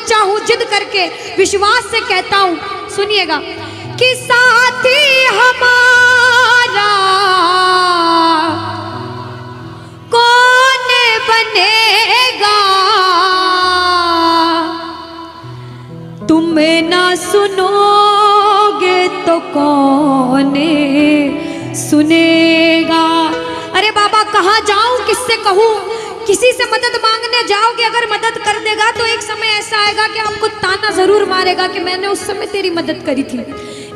सच्चा हूँ, जिद करके विश्वास से कहता हूँ। सुनिएगा कि साथी हमारा कौन बनेगा, तुम ना सुनोगे तो कौन सुनेगा। अरे बाबा कहाँ जाऊं, किससे कहूँ, किसी से मदद मांगने जाओगे, अगर मदद कर देगा तो एक समय ऐसा आएगा कि आपको ताना जरूर मारेगा कि मैंने उस समय तेरी मदद करी थी।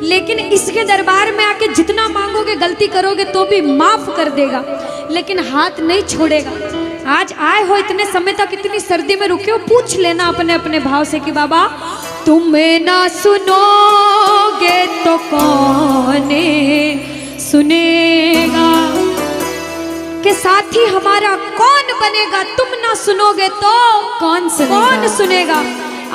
लेकिन इसके दरबार में आके जितना मांगोगे, गलती करोगे तो भी माफ कर देगा, लेकिन हाथ नहीं छोड़ेगा। आज आए हो इतने समय तक, इतनी सर्दी में रुके हो, पूछ लेना अपने अपने भाव से कि बाबा तुम ना सुनोगे तो कौन सुनेगा, के साथी हमारा कौन बनेगा, तुम ना सुनोगे तो कौन सुनेगा।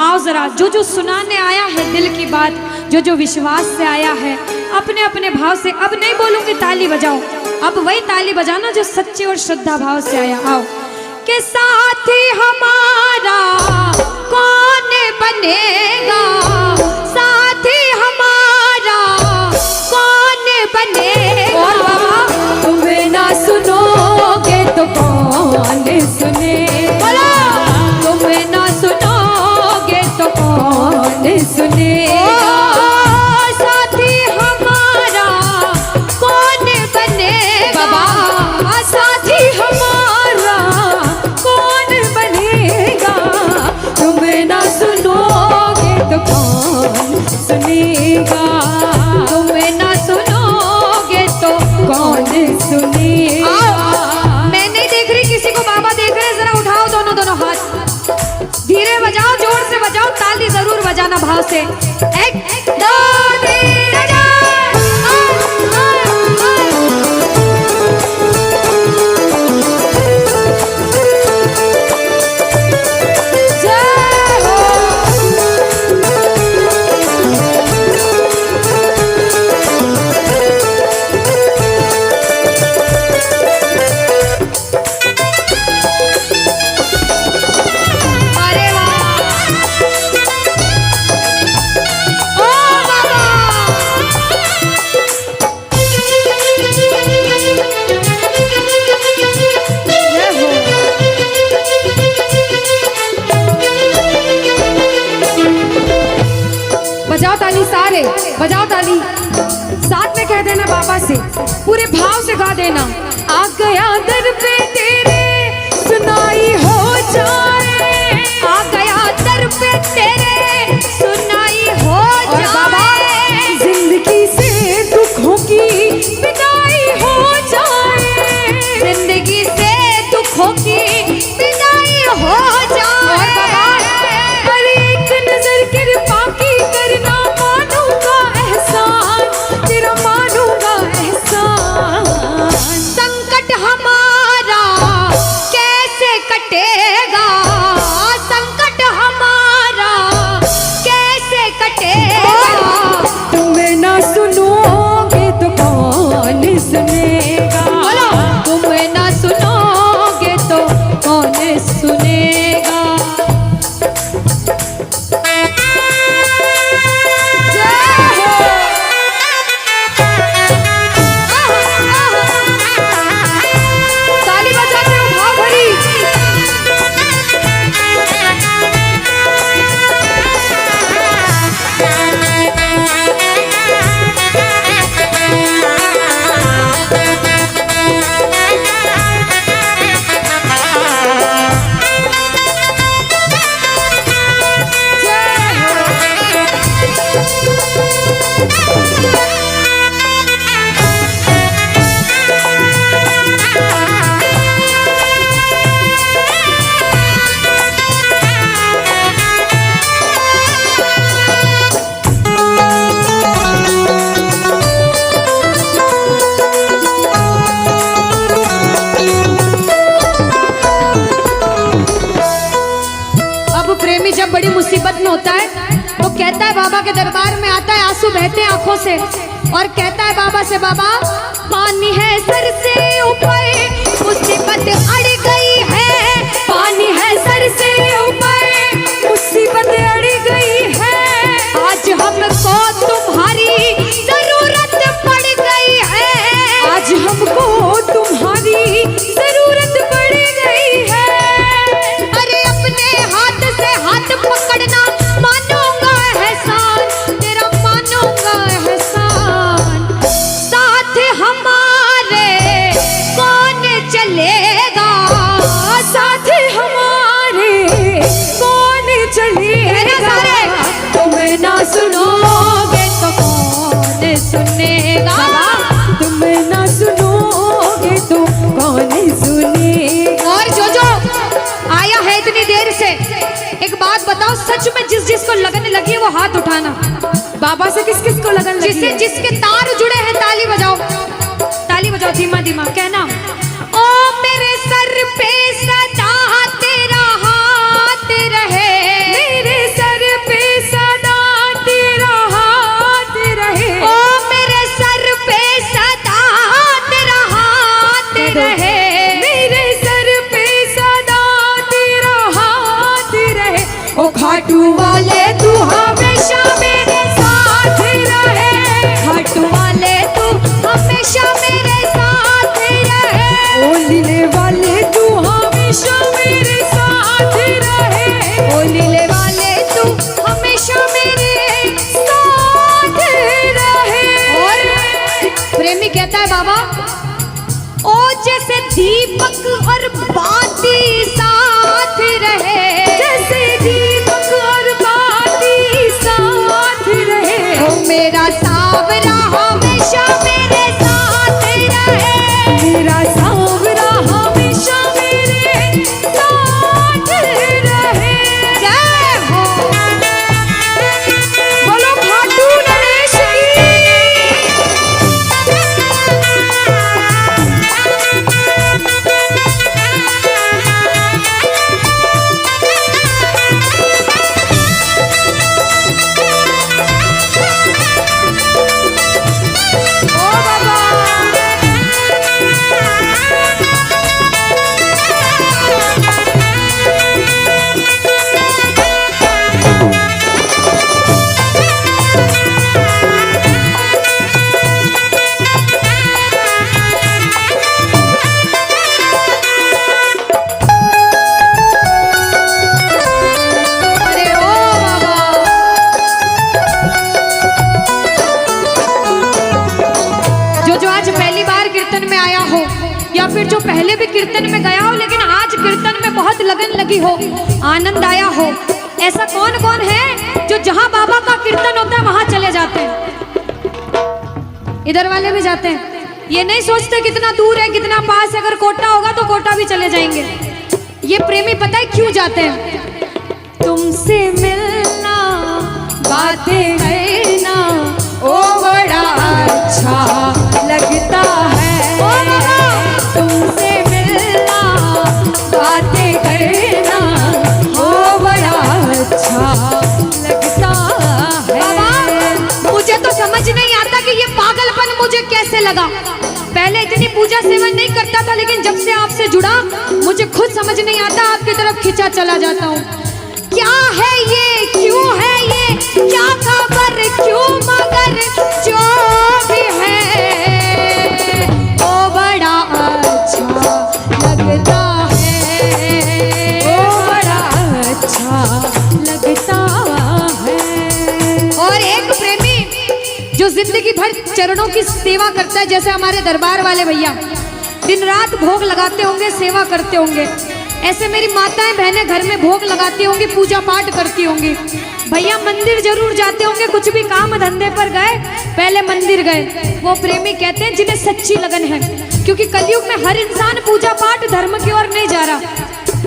आओ जरा, जो जो सुनाने आया है दिल की बात, जो जो विश्वास से आया है, अपने अपने भाव से, अब नहीं बोलूंगी ताली बजाओ, अब वही ताली बजाना जो सच्चे और श्रद्धा भाव से आया। आओ के साथी हमारा कौन बनेगा, साथी हमारा कौन बनेगा, और बाबा तुम्हें ना सुनोगे तो कौन सुनेगा, तुम्हें ना सुनोगे तो कौन सुनेगा, साथी हमारा कौन बनेगा, साथी हमारा कौन बनेगा, तुम्हें ना सुनोगे तो कौन सुनेगा, तुम्हें ना सुनोगे तो कौन सुनेगा। मैं नहीं देख रही किसी को, बाबा देख रहे हैं, जरा उठाओ दोनों दोनों हाथ, धीरे बजाओ, जोर से बजाओ, ताली जरूर बजाना भाव से। एक दो तीन बजाओ ताली, सारे बजाओ ताली, साथ में कह देना बाबा से, पूरे भाव से गा देना। आ गया दर पे तेरे सुनाई हो जाए, आ गया दर पे तेरे सुनाई हो जाए, जिंदगी से दुखों की विदाई हो जाए, जिंदगी से दुखों की विदाई हो जाए, पर एक नजर कृपा की करना, मानूंगा एहसान तेरा, मानूंगा एहसान, संकट हमारा कैसे कटेगा, संकट हमारा कैसे कटेगा, तुम्हें ना सुनोगे तो कौन सुनेगा, तुम्हें ना सुनोगे तो कौन सुनेगा। ताली बजाते हो भाव भरी, जब बड़ी मुसीबत में होता है तो कहता है, बाबा के दरबार में आता है, आंसू बहते हैं आंखों से, और कहता है बाबा से, बाबा पानी है सर से ऊपर, मुसीबत अड़ गई है, पानी है सर से ऊपर, मुसीबत बात बताओ, सच में जिस जिसको लगन लगी है वो हाथ उठाना। बाबा से किस किस को लगन लगी जिससे है? जिसके तार जुड़े हैं ताली बजाओ, ताली बजाओ धीमा धीमा, कहना ओ मेरे सर पे सदा तेरा हाथ रहे, मेरे सर पे सदा तेरा हाथ रहे, ओ मेरे सर पे सदा तेरा हाथ रहे, मेरे सर पे सदा तेरा हाथ रहे। ओ खाटू वाले तू हमेशा मेरे साथ रहे, खाटू वाले तू हमेशा मेरे साथ रहे, ओ लीले वाले तू हमेशा मेरे साथ रहे, ओ लीले वाले तू हमेशा मेरे साथ रहे। और प्रेमी कहता है बाबा, ओ जैसे दीपक और बाती साथ रहे, जैसे दीपक और बाती साथ रहे, ओ मेरा सावरा हमेशा मेरे साथ रहे, मेरा सांवरा हमेशा मेरे साथ रहे। जय हो। बोलो खाटू नरेश की। ओ बाबा अरे ओ बाबा, जो आज पहली बार कीर्तन में आया हो या फिर जो पहले भी कीर्तन में गया हो लेकिन आज कीर्तन में बहुत लगन लगी हो, आनंद आया हो, ऐसा कौन कौन है जो जहां बाबा का कीर्तन होता है वहां चले जाते हैं? इधर वाले भी जाते हैं, ये नहीं सोचते कितना दूर है कितना पास है, अगर कोटा होगा तो कोटा भी चले जाएंगे। ये प्रेमी पता है क्यों जाते हैं? तुमसे मिलना बातें करना ओ बड़ा अच्छा लगता है, ओ बाबा, तुमसे मिलना बातें करना ओ बड़ा अच्छा लगता है। बाबा मुझे तो समझ नहीं आता कि ये पागलपन मुझे कैसे लगा। पहले इतनी पूजा सेवन नहीं करता था लेकिन जब से आपसे जुड़ा मुझे खुद समझ नहीं आता, आपकी तरफ खिंचा चला जाता हूँ। क्या है ये, क्यों है ये, क्या खबर, क्यों, मगर जो भी है वो बड़ा अच्छा लगता है, ओ बड़ा अच्छा लगता है। और एक प्रेमी जो जिंदगी भर चरणों की सेवा करता है, जैसे हमारे दरबार वाले भैया दिन रात भोग लगाते होंगे, सेवा करते होंगे, ऐसे मेरी माताएं बहनें घर में भोग लगाती होंगी, पूजा पाठ करती होंगी। भैया मंदिर जरूर जाते होंगे, कुछ भी काम धंधे पर गए पहले मंदिर गए। वो प्रेमी कहते हैं जिन्हें सच्ची लगन है, क्योंकि कलयुग में हर इंसान पूजा पाठ धर्म की ओर नहीं जा रहा।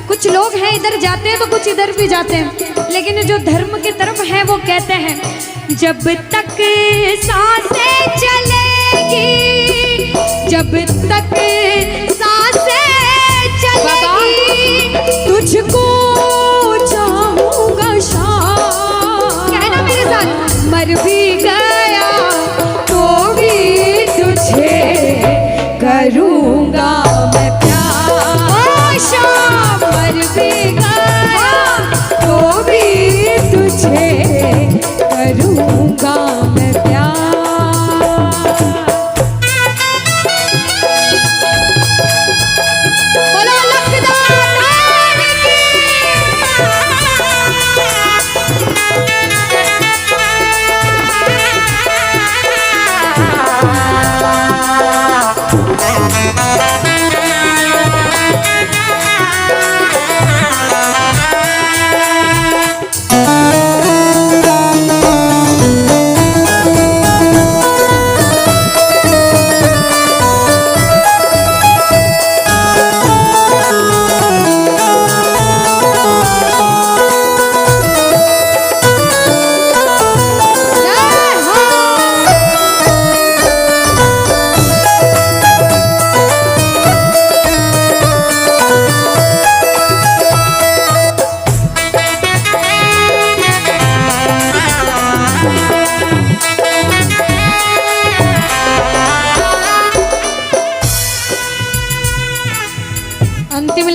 कुछ लोग हैं इधर जाते हैं तो कुछ इधर भी जाते हैं, लेकिन जो धर्म की तरफ है वो कहते हैं जब तक सांसें चलेगी, जब तक सांसें चलेगी, तुझको चाहूंगा शाम, कहना मेरे साथ, मर भी गया तो भी तुझे करूंगा मैं प्यार। ओ शाम, मर भी गया तो भी तुझे करूंगा मैं प्यार। बोलो लखदार की।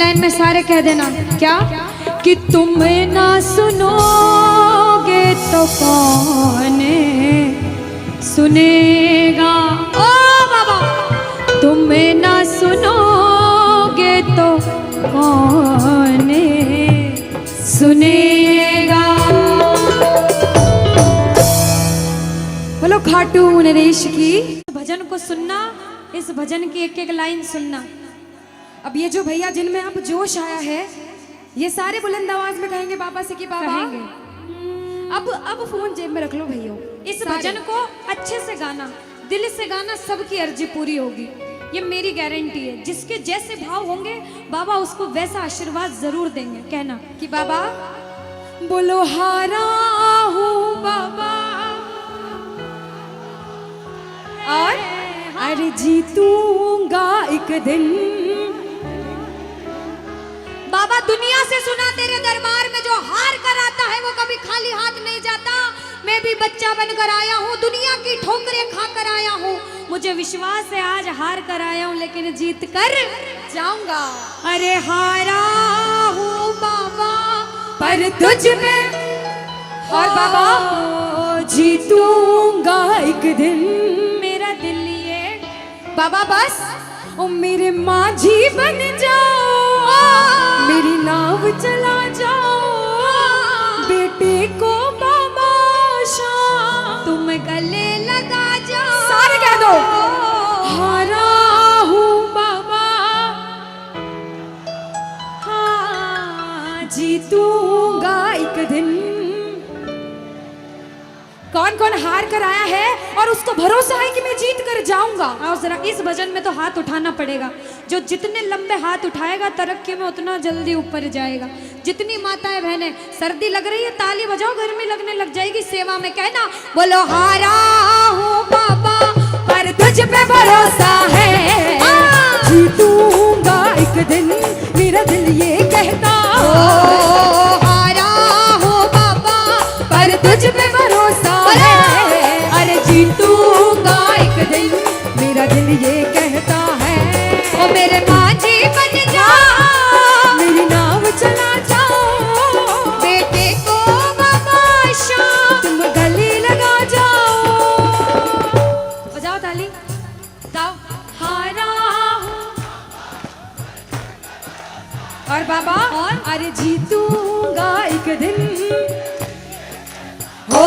लाइन में सारे कह देना क्या कि तुम ना सुनोगे तो कौन सुनेगा। ओ बाबा, तुम ना सुनोगे तो कौन सुनेगा। बोलो खाटू नरेश की। भजन को सुनना, इस भजन की एक एक लाइन सुनना। अब ये जो भैया जिनमें अब जोश आया है, ये सारे बुलंद आवाज में कहेंगे बाबा से कि बाबा अब फोन जेब में रख लो भैया। इस भजन को अच्छे से गाना, दिल से गाना, सबकी अर्जी पूरी होगी, ये मेरी गारंटी है। जिसके जैसे भाव होंगे बाबा उसको वैसा आशीर्वाद जरूर देंगे। कहना कि बाबा बोलो हारा हूँ बाबा और अरे जीतूंगा एक दिन। बाबा दुनिया से सुना तेरे दरबार में जो हार कर आता है वो कभी खाली हाथ नहीं जाता। मैं भी बच्चा बनकर आया हूँ, दुनिया की ठोकरें खा कर आया हूँ। मुझे विश्वास है आज हार कर आया हूँ लेकिन जीत कर जाऊंगा। अरे हारा हूँ बाबा पर तुझ में और बाबा जीतूंगा एक दिन। मेरा दिल ये बाबा बस ओ मेरे माझी बन जाओ, मेरी नाव चला जाओ, बेटे को बाबा शाम तुम गले लगा जाओ। सारे कह दो हारा हूँ बाबा, हाँ जीतूंगा एक दिन। कौन कौन हार कर आया है और उसको भरोसा है कि मैं जीत कर जाऊंगा। और जरा इस भजन में तो हाथ उठाना पड़ेगा। जो जितने लंबे हाथ उठाएगा तरक्की में उतना जल्दी ऊपर जाएगा। जितनी माताएं बहनें सर्दी लग रही है ताली बजाओ, गर्मी लगने लग जाएगी सेवा में। कहना बोलो हारा हूँ बाबा पर तुझ पे भरोसा है, जीतूंगा एक दिन। मेरा दिल ये कहता हारा हूँ बाबा पर तुझ पे भरोसा है, अरे जीतूंगा एक दिन। मेरा दिल ये कहता है ओ मेरे माझी बन जाओ, मेरी नाव चला जाओ, बेटे को बाबा शाम तुम गले लगा जाओ। बजाओ ताली, गाओ हारा और बाबा और अरे जीतूंगा एक दिन। हो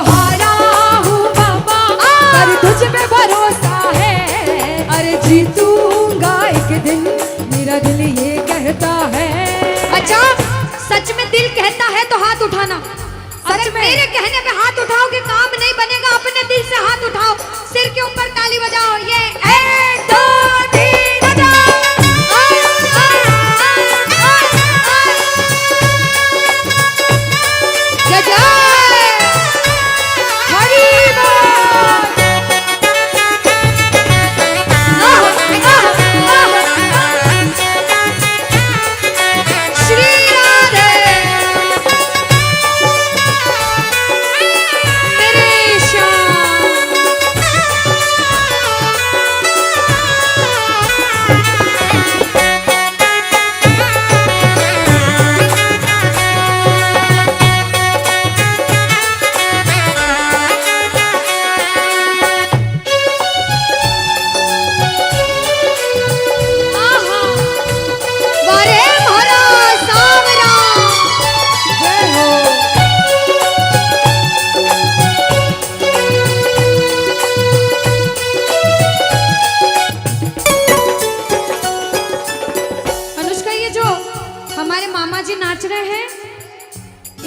हारा हूँ बाबा पर तुझ पे भरोसा है, अरे जीतूंगा एक दिन। मेरा दिल ये कहता है। अच्छा सच में दिल कहता है तो हाथ उठाना। अगर मेरे कहने पे हाथ उठाओगे काम नहीं बनेगा। अपने दिल से हाथ उठाओ, सिर के ऊपर ताली बजाओ। ये 1 2 3 बजाओ। जय जय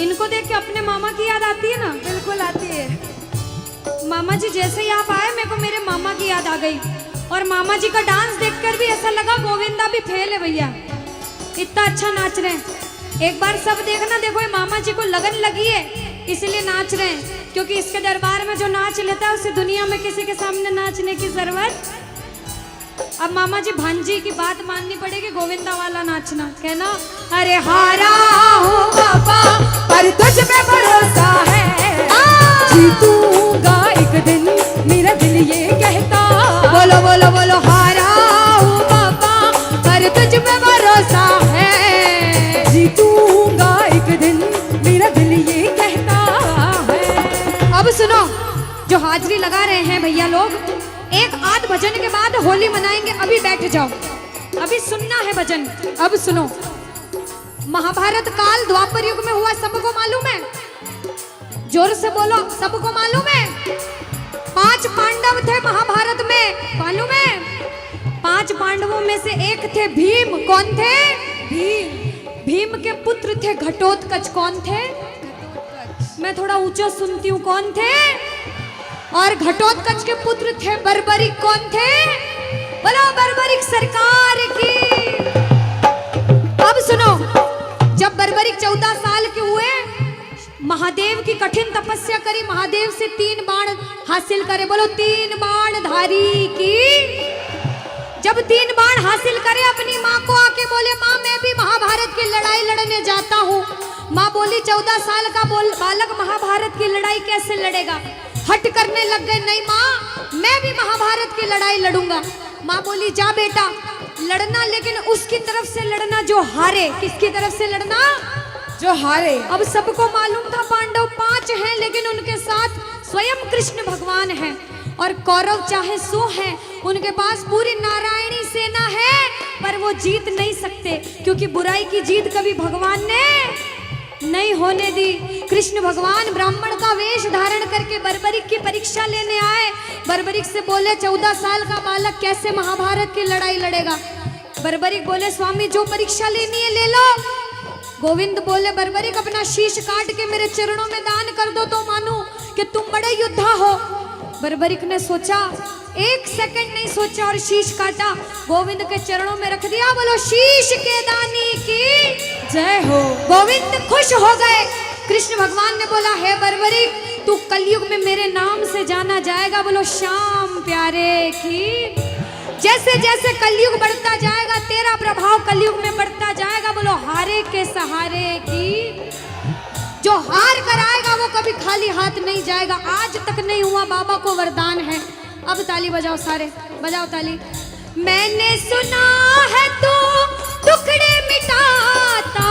इनको देख के अपने मामा की याद आती है ना? बिल्कुल आती है। मामा जी जैसे ही आप आए मेरे को मेरे मामा की याद आ गई। और मामा जी का डांस देखकर भी ऐसा लगा गोविंदा भी फेल है भैया, इतना अच्छा नाच रहे हैं। एक बार सब देखना, देखो ये मामा जी को लगन लगी है इसलिए नाच रहे हैं, क्योंकि इसके दरबार में जो नाच लेता है उसे दुनिया में किसी के सामने नाचने की जरूरत। अब मामा जी भांजी की बात माननी पड़ेगी, गोविंदा वाला नाचना। कहना अरे हारा हूँ बाबा पर तुझ पे भरोसा है, जीतूंगा एक दिन, मेरा दिल ये कहता। बोलो बोलो बोलो हारा हूँ बाबा पर तुझ पे भरोसा जो हाजिरी लगा रहे हैं भैया लोग, एक आध भजन के बाद होली मनाएंगे। अभी बैठ जाओ, अभी सुनना है भजन। अब सुनो, महाभारत काल द्वापर युग में हुआ, सबको मालूम है? जोर से बोलो, सबको मालूम है? 5 पांडव थे महाभारत में, मालूम है? 5 पांडवों में से एक थे भीम। कौन थे? भीम। भीम के पुत्र थे घटोत्कच। कौन थे? मैं थोड़ा ऊंचा सुनती हूँ। कौन थे? और घटोत्कच के पुत्र थे बर्बरिक। कौन थे? बोलो बर्बरिक सरकार की। अब सुनो, जब बर्बरिक 14 साल के हुए, महादेव की कठिन तपस्या करी, महादेव से 3 बाण हासिल करे। बोलो 3 बाण धारी की। जब 3 बाण हासिल करे, अपनी माँ को आके बोले, माँ मैं भी महाभारत की लड़ाई लड़ने जाता हूँ। माँ बोली 14 साल का बालक महाभारत की लड़ाई कैसे लड़ेगा? हट करने लग गए, नहीं माँ मैं भी महाभारत की लड़ाई लड़ूंगा। माँ बोली जा बेटा लड़ना, लेकिन उसकी तरफ से लड़ना जो हारे। किसकी तरफ से लड़ना? जो हारे। अब सबको मालूम था पांडव 5 हैं, लेकिन उनके साथ स्वयं कृष्ण भगवान हैं। और कौरव चाहे 100 हैं, उनके पास पूरी नारायणी सेना है, पर वो जीत नहीं सकते, क्योंकि बुराई की जीत कभी भगवान ने नहीं होने दी। कृष्ण भगवान ब्राह्मण का वेश धारण करके बर्बरिक की परीक्षा लेने आए। बर्बरिक से बोले 14 साल का बालक कैसे महाभारत की लड़ाई लड़ेगा? बर्बरिक बोले स्वामी जो परीक्षा लेनी है ले लो। गोविंद बोले बर्बरिक अपना शीश काट के मेरे चरणों में दान कर दो तो मानूं कि तुम बड़े योद्धा हो। बर्बरिक ने सोचा, 1 सेकंड नहीं सोचा और शीश काटा, गोविंद के चरणों में रख दिया। बोलो शीश के दानी की जय हो। गोविंद खुश हो गए। कृष्ण भगवान ने बोला हे बर्बरिक तू कलयुग में मेरे नाम से जाना जाएगा। बोलो श्याम प्यारे की। जैसे जैसे कलयुग बढ़ता जाएगा तेरा प्रभाव कलयुग में बढ़ता जाएगा। बोलो हारे के सहारे की। जो हार कर आएगा वो कभी खाली हाथ नहीं जाएगा। आज तक नहीं हुआ, बाबा को वरदान है। अब ताली बजाओ, सारे बजाओ ताली। मैंने सुना है तू टुकड़े मिटाता,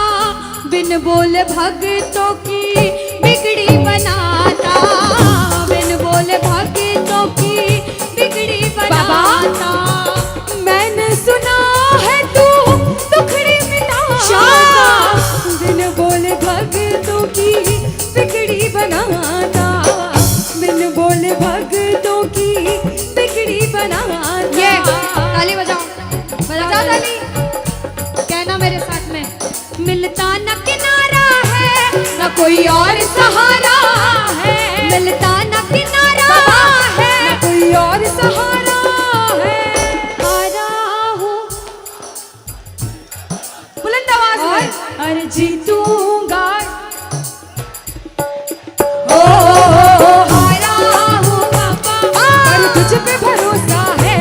बिन बोले भक्तों की बिगड़ी बनाता, बिन बोले भक्तों की बिगड़ी बनाता। मैंने सुना है तू टुकड़े मिटाता, बिन बोले भक्तों की बिगड़ी बनाता, बिन बोले भक्तों की बिगड़ी बनाता। ये ताली बजाओ, बजाओ ताली। कहना मेरे साथ में, मिलता न किनारा है न कोई और सहारा है, मिलता न किनारा है न कोई और सहारा है। हारा हूँ बुलंद आवाज में अरे जीतूंगा। हारा हूँ पापा पर तुझ पे भरोसा है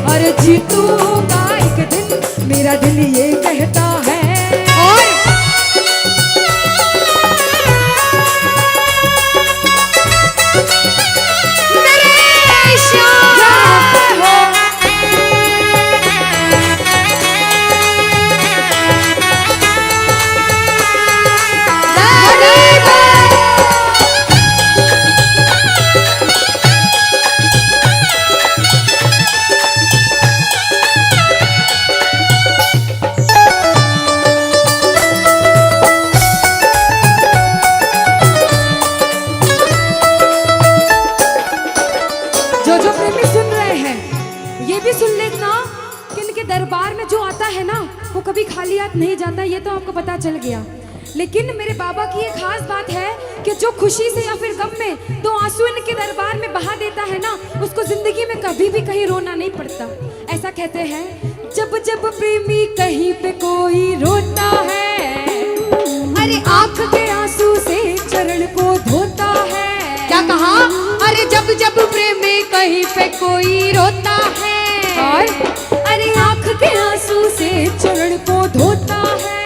और जीतूंगा एक दिन, मेरा दिल ये कहता है। और मेरे श्याम हो। जो प्रेमी सुन रहे हैं ये भी सुन लेना कि इनके दरबार में जो आता है ना वो कभी खाली हाथ नहीं जाता। ये तो आपको पता चल गया। लेकिन मेरे बाबा की एक खास बात है कि जो खुशी से या फिर गम में 2 आंसू इनके दरबार में बहा देता है ना, उसको जिंदगी में कभी भी कहीं रोना नहीं पड़ता। ऐसा कहते हैं, जब जब प्रेमी कहीं पे कोई रोता है, अरे आंख के आंसू से चरण को धोता है। क्या कहा? अरे जब जब प्रेमी कहीं पे कोई रोता है, और अरे आंख के आंसू से चरण को धोता है।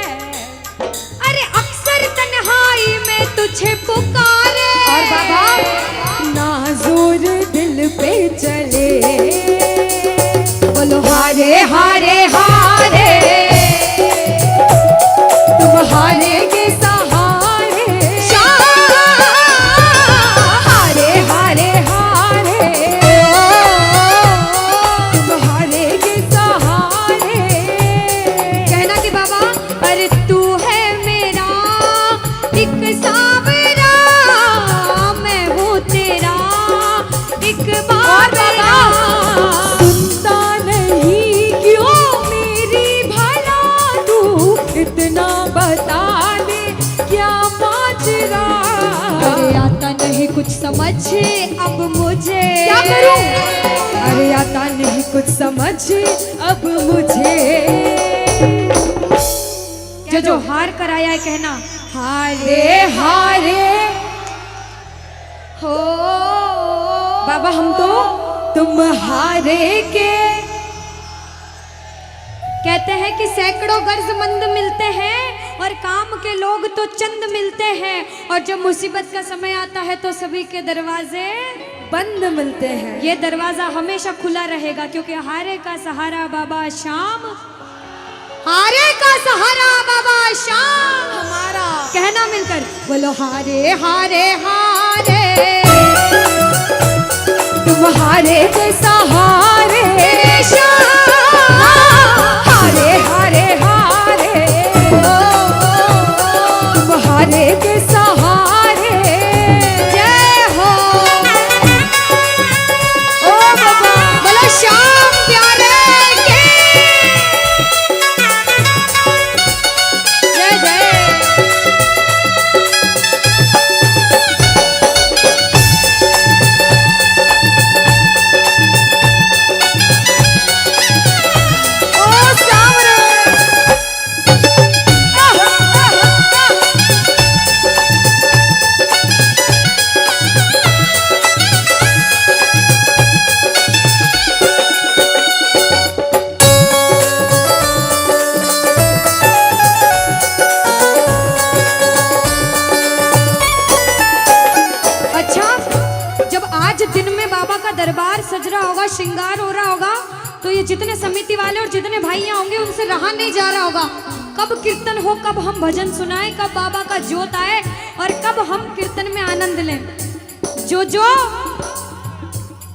अरे अक्सर तन्हाई में तुझे पुकारे। और बाबा नाज़ुर दिल पे चले, बोलो हारे हारे हारे, तुम हारे के सहारे। हारे हारे हारे माजरा। अरे आता नहीं कुछ समझ अब मुझे, क्या करूं? अरे आता नहीं कुछ समझ अब मुझे। जो हार कर आया है कहना हारे हारे हो। बाबा हम तो तुम हारे के। कहते हैं कि सैकड़ों गर्जमंद मिलते हैं और काम के लोग तो चंद मिलते हैं, और जब मुसीबत का समय आता है तो सभी के दरवाजे बंद मिलते हैं। ये दरवाजा हमेशा खुला रहेगा, क्योंकि हारे का सहारा बाबा शाम, हारे का सहारा बाबा शाम हमारा। कहना मिलकर बोलो हारे हारे हारे, तुम हारे के सहारे शाम, हारे हारे हारे, तुम हारे के सहारे। जय हो। ओ बाबा बोलो श्याम प्यारे के जय जय। ओ श्याम रे। अच्छा, जब आज दिन में बाबा का दरबार सज रहा होगा, श्रृंगार हो रहा होगा, तो ये जितने समिति वाले और जितने भाइयां होंगे उनसे रहा नहीं जा रहा होगा। कब कीर्तन हो, कब हम भजन सुनाएं, कब बाबा का जोत आए और कब हम कीर्तन में आनंद लें। जो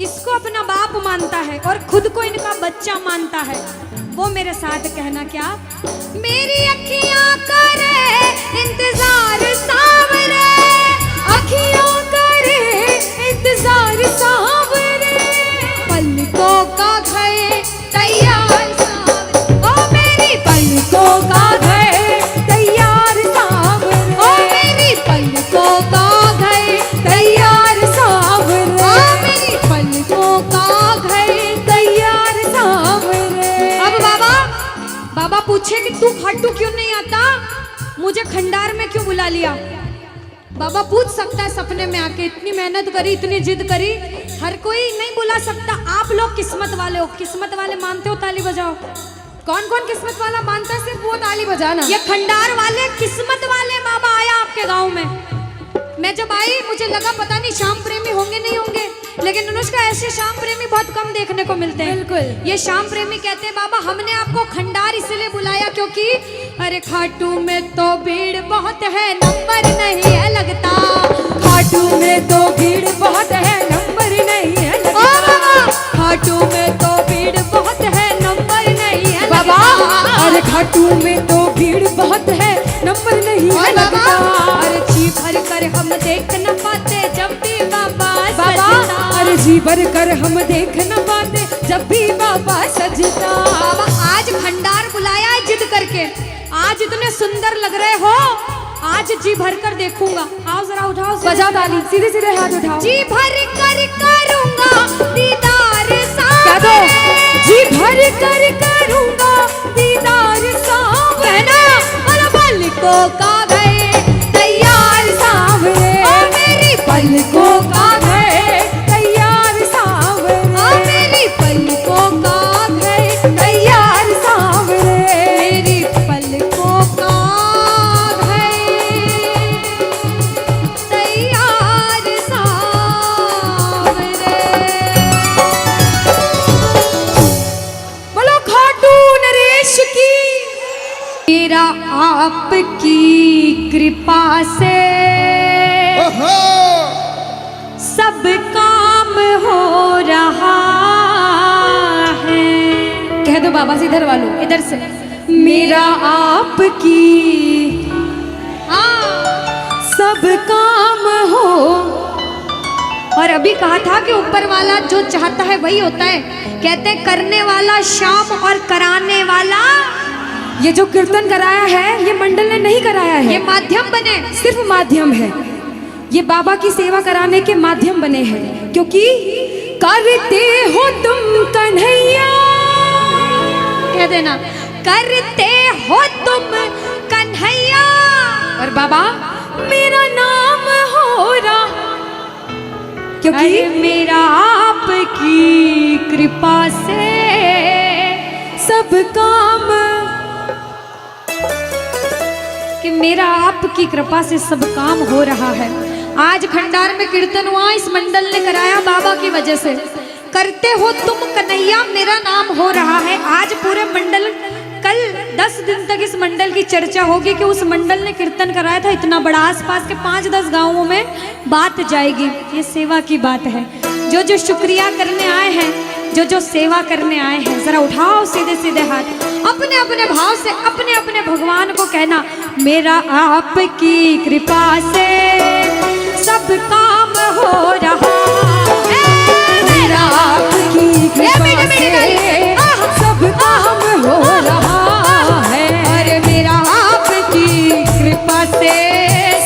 इसको अपना बाप मानता है और खुद को इनका बच्चा मानता है, वो मेरे साथ कहना क्या। मेरी अखियां करे इंतजार सावरे, अखियों करे इंतजार सावरे, पलकों का गए तैयार सावरे, ओ मेरी पलकों का गए तैयार सावरे, ओ मेरी पलकों का गए तैयार सावरे, ओ मेरी पलकों का गए। तैयार सावरे। अब बाबा पूछे कि तू खाटू क्यों नहीं आता, मुझे खंडार में क्यों बुला लिया। बाबा पूछ सकता है सपने में आके, इतनी मेहनत करी, इतनी जिद करी, हर कोई नहीं बुला सकता। आप लोग किस्मत वाले हो, किस्मत वाले मानते हो ताली बजाओ। कौन कौन किस्मत वाला मानता है, सिर्फ वो ताली बजाना। ये खंडार वाले किस्मत वाले बाबा आया आपके गांव में। मैं जब आई मुझे लगा पता नहीं श्याम प्रेमी होंगे नहीं होंगे, लेकिन अनुष्का ऐसे श्याम प्रेमी बहुत कम देखने को मिलते हैं। बिल्कुल। ये श्याम प्रेमी कहते हैं बाबा हमने आपको खंडार इसलिए बुलाया क्योंकि अरे खाटू में तो भीड़ बहुत है, नंबर नहीं है लगता। खाटू में तो भीड़ बहुत है, नंबर नहीं है ओ लगता। बाबा खाटू में तो भीड़ बहुत है, नंबर नहीं है बाबा लगता। अरे खाटू में तो भीड़ बहुत है, नंबर नहीं है लगता। अरे जी भर कर हम देख न पाते जब भी बाबा सजता। अरे जी भर कर हम देख न पाते जब भी बाबा सजता। बाबा आज भंडार बुलाया है जिद करके, आज इतने सुंदर लग रहे हो, आज जी भर कर देखूंगा। आओ जरा उठाओ, बजाओ ताली, सीधे सीधे हाथ उठाओ। जी भर कर करूंगा दीदार क्या दो? जी भर कर करूंगा दीदार सावरे, और पलकों का गए तैयार सावरे, ओ मेरी पलकों का गए तैयार सावरे, ओ मेरी पलकों का गए तैयार सावरे, मेरी पलकों का गए तैयार सावरे। बोलो खाटू नरेश की। मेरा आपकी कृपा से सब काम हो रहा है। कह दो बाबा से, इधर वालों, इधर से मेरा आपकी हाँ। सब काम हो। और अभी कहा था कि ऊपर वाला जो चाहता है वही होता है। कहते हैं करने वाला श्याम और कराने वाला ये जो कीर्तन कराया है ये मंडल ने नहीं कराया है, ये माध्यम बने। सिर्फ माध्यम है, ये बाबा की सेवा कराने के माध्यम बने हैं। क्योंकि करते हो तुम कन्हैया, कह देना करते हो तुम कन्हैया, और बाबा मेरा नाम हो रहा, क्योंकि मेरा आपकी कृपा से सब काम, कि मेरा आपकी कृपा से सब काम हो रहा है। आज खंडार में कीर्तन हुआ, इस मंडल ने कराया बाबा की वजह से। करते हो तुम कन्हैया, मेरा नाम हो रहा है। आज पूरे मंडल, कल 10 दिन तक इस मंडल की चर्चा होगी कि उस मंडल ने कीर्तन कराया था इतना बड़ा। आसपास के 5-10 गांवों में बात जाएगी। ये सेवा की बात है। जो जो शुक्रिया करने आए हैं, जो जो सेवा करने आए हैं, जरा उठाओ सीधे सीधे हाथ, अपने अपने भाव से अपने अपने भगवान को कहना, मेरा आपकी कृपा से सब काम हो रहा है, मेरा आपकी कृपा से सब काम हो रहा है, अरे मेरा आपकी कृपा से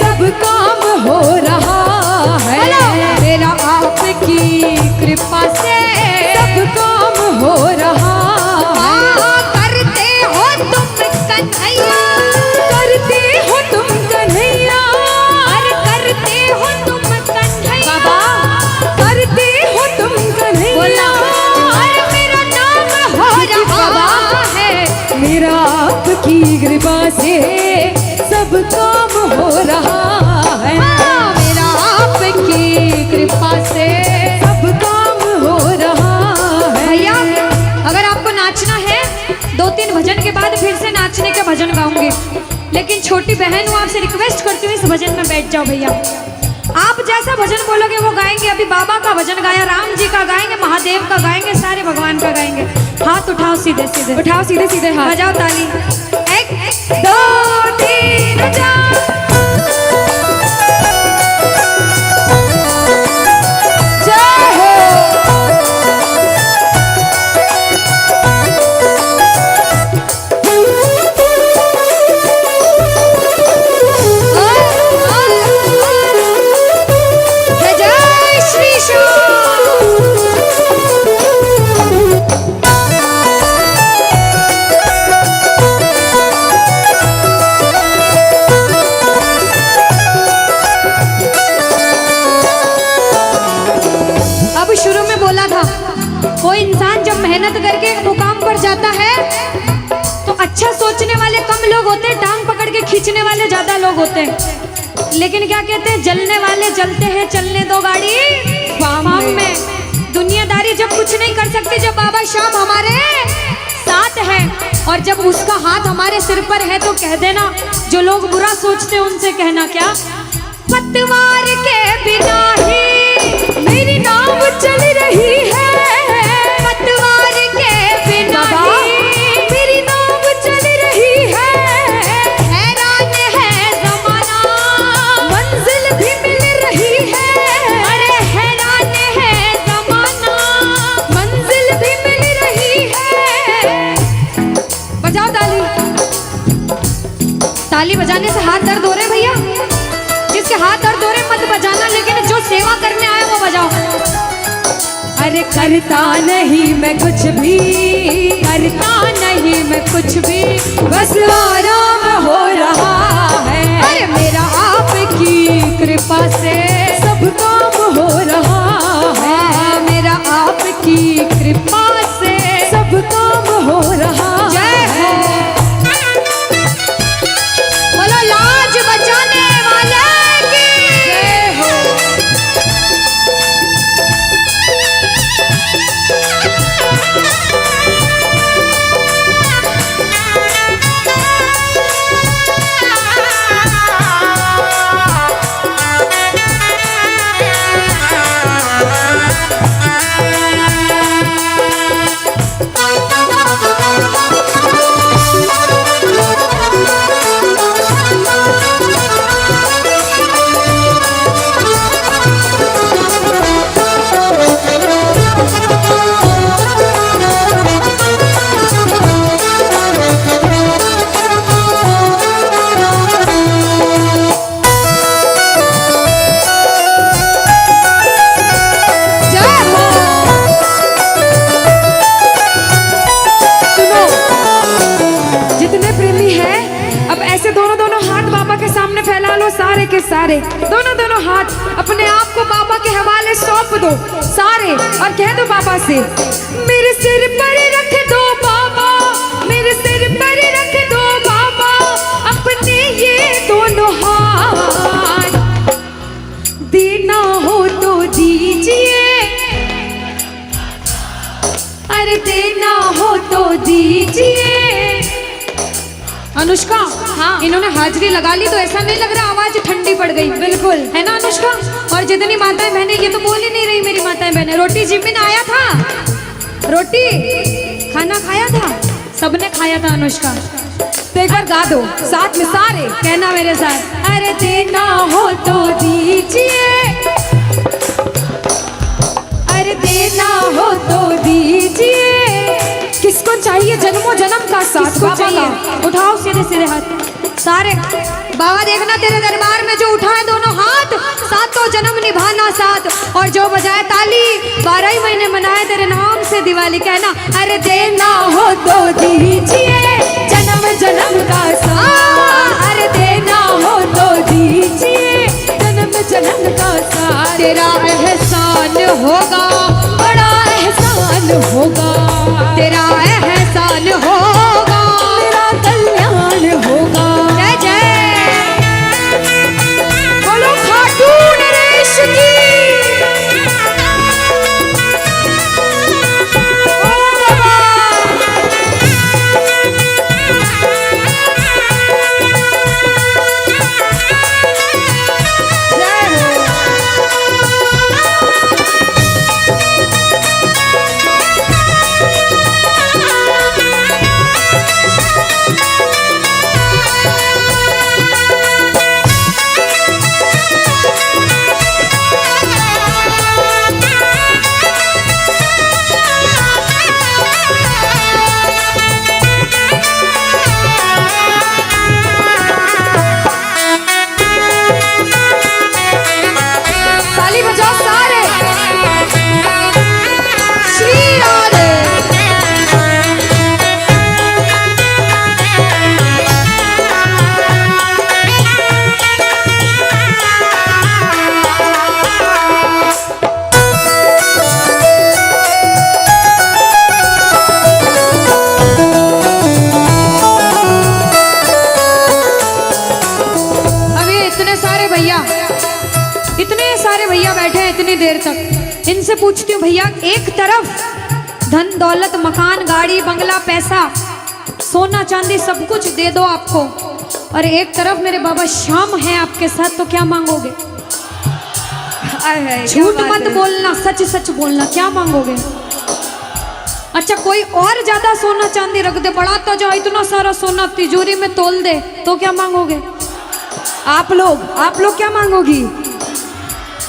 सब काम हो रहा है, मेरा आपकी कृपा से सब काम हो रहा है। करते हो तुम कन्हैया, करते हो तुम कन्हैया, अरे करते हो तुम कन्हैया, बाबा करते हो तुम कन्हैया, बोला अरे मेरा नाम हो रहा है, मेरा आपकी कृपा से सब काम हो रहा है, मेरा आपकी कृपा से सब काम हो रहा है। भैया अगर आपको नाचना है 2-3 भजन के बाद फिर से नाचने के भजन गाऊंगी, लेकिन छोटी बहन हूँ, आपसे रिक्वेस्ट करती हूँ इस भजन में बैठ जाओ भैया। आप जैसा भजन बोलोगे वो गाएंगे। अभी बाबा का भजन गाया, राम जी का गाएंगे, महादेव का गाएंगे, सारे भगवान का गाएंगे। हाथ उठाओ सीधे सीधे, उठाओ सीधे सीधे हाथ, बजाओ ताली। 1 2 3 4 जय हो। जय श्री श्याम। अब शुरू में बोला था, कोई इंसान जब मेहनत करके मुकाम पर जाता है तो अच्छा सोचने वाले कम लोग होते हैं, टांग पकड़ के खींचने वाले ज्यादा लोग होते हैं। लेकिन क्या कहते हैं, जलने वाले जलते हैं, चलने दो गाड़ी फार्म में। दुनियादारी जब कुछ नहीं कर सकती, जब बाबा श्याम हमारे साथ है और जब उसका हाथ हमारे सिर पर है, तो कह देना, जो लोग बुरा सोचते हैं उनसे कहना क्या, पतवार के बिना ही मेरी नाव चल रही है, पतवार के बिना ही मेरी नाव चल रही है, हैरान है जमाना, मंजिल भी मिल रही है, अरे हैरान है जमाना, मंजिल भी मिल रही है। बजाओ ताली। ताली बजाने से हाथ दर्द हो रहे भैया, जिसके हाथ दर्द हो रहे मत बजाना, लेकिन जो सेवा करने आए वो बजाओ। अरे करता नहीं मैं कुछ भी, करता नहीं मैं कुछ भी, बस आराम हो रहा है, अरे मेरा आपकी कृपा से सब काम हो रहा है, मेरा आपकी कृपा से सब काम हो रहा जय हो। बोलो लाज बचाने वाले की जय हो। सारे, दोनों दोनों हाथ अपने आप को बाबा के हवाले सौंप दो सारे, और कह दो बाबा से, मेरे सिर पर रख दो बाबा, मेरे सिर पर रख दो बाबा अपने ये दोनों हाथ, देना हो तो दीजिए, अरे देना हो तो दीजिए। अनुष्का, हाँ, इन्होंने हाजिरी लगा ली तो ऐसा नहीं लग रहा आवाज ठंडी पड़ गई? बिल्कुल, है ना अनुष्का? और जितनी माताएं बहनें, ये तो बोल ही नहीं रही मेरी माताएं बहनें। रोटी जिमिन आया था, रोटी खाना खाया था, सबने खाया था अनुष्का। तो एक बार गा दो साथ में सारे, कहना मेरे साथ, अरे देना हो तो दीजिए, अरे देना हो तो दीजिए। किसको चाहिए जन्मों जन्म का साथ? किसको चाहिए? उठाओ सीधे सीधे हाथ सारे। बाबा देखना तेरे दरबार में जो उठाए दोनों हाथ, सातों जन्म निभाना साथ, और जो बजाए ताली 12 ही महीने मनाए तेरे नाम से दिवाली। कहना, अरे देना हो तो दीजिए जन्म जन्म का साथ, अरे देना हो तो दीजिए जन्म जन्म का साथ। तेरा एहसान होगा, बड़ा एहसान होगा, तेरा एहसान होगा, तेरा कल्याण होगा। जय जय बोलो खाटू नरेश की। इतनी देर तक इनसे पूछती हूँ, भैया एक तरफ धन दौलत मकान गाड़ी बंगला पैसा सोना चांदी सब कुछ दे दो आपको, और एक तरफ मेरे बाबा शाम है आपके साथ, तो क्या मांगोगे? झूठ मत बोलना, सच सच बोलना, क्या मांगोगे? अच्छा कोई और ज्यादा सोना चांदी रख दे, बढ़ाता जाओ इतना सारा सोना तिजोरी में तोल दे, तो क्या मांगोगे? आप लोग क्या मांगोगी?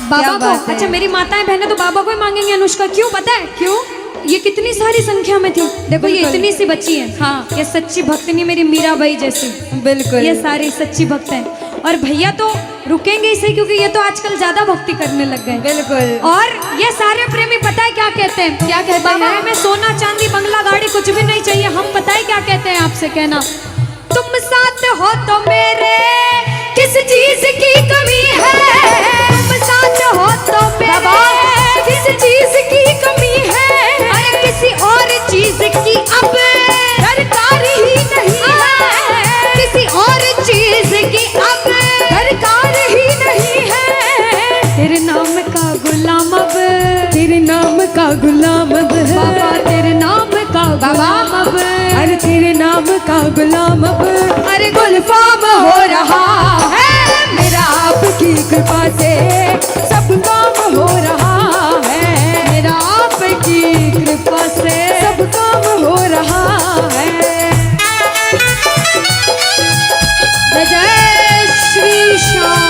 बाबा को। अच्छा मेरी माताएं बहनें तो बाबा को ही मांगेंगे अनुष्का, क्यों पता है? क्यों? ये कितनी सारी संख्या में थी, देखो ये इतनी सी बच्ची है, हाँ ये सच्ची भक्तनी मेरी मीराबाई जैसी, बिल्कुल ये सारी सच्ची भक्त हैं। और भैया तो रुकेंगे ही सही, क्योंकि ये तो आजकल ज्यादा भक्ति करने लग गए। बिल्कुल। और ये सारे प्रेमी पता है क्या कहते हैं? क्या कहते हैं? बाबा हमें सोना चांदी बंगला गाड़ी कुछ भी नहीं चाहिए, हम पता है क्या कहते हैं आपसे? कहना, तुम साथ हो तो मेरे किस चीज की कमी है, तुम साथ हो तो मेरे किस चीज की कमी है, अरे किसी और चीज की अब दरकार ही नहीं है, किसी और चीज की अब दरकार ही नहीं है। तेरे नाम का गुलाम अब, तेरे नाम का गुलाम अब बाबा, तेरे नाम का गुलाम अब, अरे तेरे नाम का गुलाम अब, अरे गुलफाम हो रहा है मेरा आपकी कृपा से, सब काम हो रहा है मेरा आपकी कृपा से, सब काम हो रहा है। जय श्री श्याम।